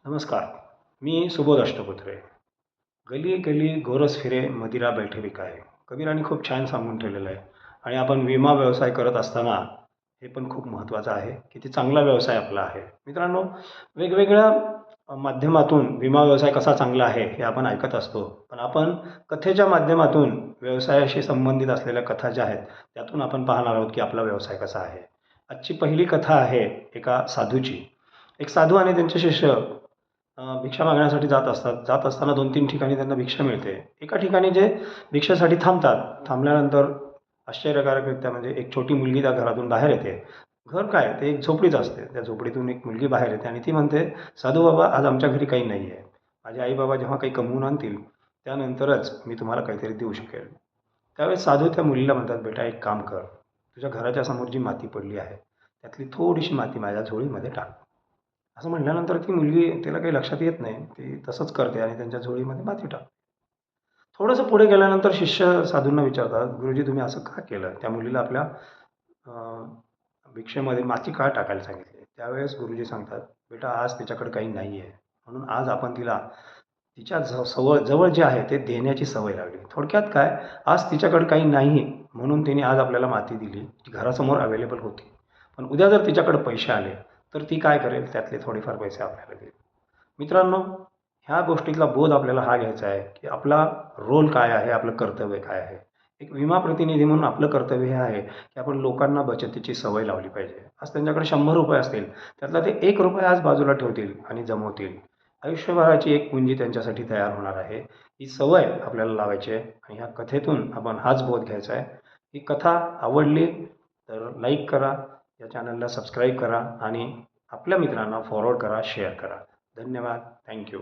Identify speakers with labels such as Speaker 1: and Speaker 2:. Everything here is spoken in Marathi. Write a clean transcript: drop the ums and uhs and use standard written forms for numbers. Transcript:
Speaker 1: नमस्कार. मी सुबोध अष्टपुत्रे. गली गली गोरस फिरे मदिरा बैठे विकाय. कबीरांनी खूप छान सांगून ठेवलेलं आहे. आणि आपण विमा व्यवसाय करत असताना हे पण खूप महत्त्वाचं आहे, किती चांगला व्यवसाय आपला आहे. मित्रांनो, वेगवेगळ्या माध्यमातून विमा व्यवसाय कसा चांगला आहे हे आपण ऐकत असतो. पण आपण कथेच्या माध्यमातून व्यवसायाशी संबंधित असलेल्या कथा ज्या आहेत, त्यातून आपण पाहणार आहोत की आपला व्यवसाय कसा आहे. आजची पहिली कथा आहे एका साधूची. एक साधू आणि त्यांचे शिष्य भिक्षा मागण्यासाठी जात असतात. जात असताना 2-3 ठिकाणी त्यांना भिक्षा मिळते. एका ठिकाणी जे भिक्षेसाठी थांबतात. थांबल्यानंतर आश्चर्यकारकरित्या म्हणजे एक छोटी मुलगी त्या घरातून बाहेर येते. घर काय ते एक झोपडीच असते. त्या झोपडीतून एक मुलगी बाहेर येते आणि ती म्हणते, "साधू बाबा, आज आमच्या घरी काही नाही आहे. माझे आई-बाबा जेव्हा काही कमवून आणतील, त्यानंतरच मी तुम्हाला काहीतरी देऊ शकेल." त्यावेळेस साधू त्या मुलीला म्हणतात, "बेटा, एक काम कर. तुझ्या घराच्या समोर जी माती पडली आहे, त्यातली थोडीशी माती माझ्या झोळीमध्ये टाक." असं म्हटल्यानंतर ती मुलगी तिला काही लक्षात येत नाही. ती तसंच करते आणि त्यांच्या झोळीमध्ये माती टाकते. थोडंसं पुढे गेल्यानंतर शिष्य साधूंना विचारतात, "गुरुजी, तुम्ही असं का केलं? त्या मुलीला आपल्या अ, भिक्षेमध्ये माती का टाकायला सांगितली?" त्यावेळेस गुरुजी सांगतात, "बेटा, आज तिच्याकडे काही नाही आहे. म्हणून आज आपण तिला तिच्या जवळ जे आहे ते देण्याची सवय लागली." थोडक्यात काय, आज तिच्याकडे काही नाही म्हणून तिने आज आपल्याला माती दिली. ती घरासमोर अवेलेबल होती. पण उद्या जर तिच्याकडे पैसे आले, तर ती काय करेल? त्यातले थोडेफार पैसे आपल्याला देईल. मित्रांनो, ह्या गोष्टीतला बोध आपल्याला हा घ्यायचा आहे, की आपला रोल काय आहे, आपलं कर्तव्य काय आहे. एक विमा प्रतिनिधी म्हणून आपलं कर्तव्य हे आहे, की आपण लोकांना बचतीची सवय लावली पाहिजे. आज त्यांच्याकडे ₹100 असतील, त्यातला ते ₹1 आज बाजूला ठेवतील आणि जमवतील. आयुष्यभराची एक पुंजी त्यांच्यासाठी तयार होणार आहे. ही सवय आपल्याला लावायची आहे आणि ह्या कथेतून आपण हाच बोध घ्यायचा आहे. ही कथा आवडली तर लाईक करा, या चॅनलला सबस्क्राईब करा आणि आपल्या मित्रांना फॉरवर्ड करा, शेअर करा. धन्यवाद. Thank you.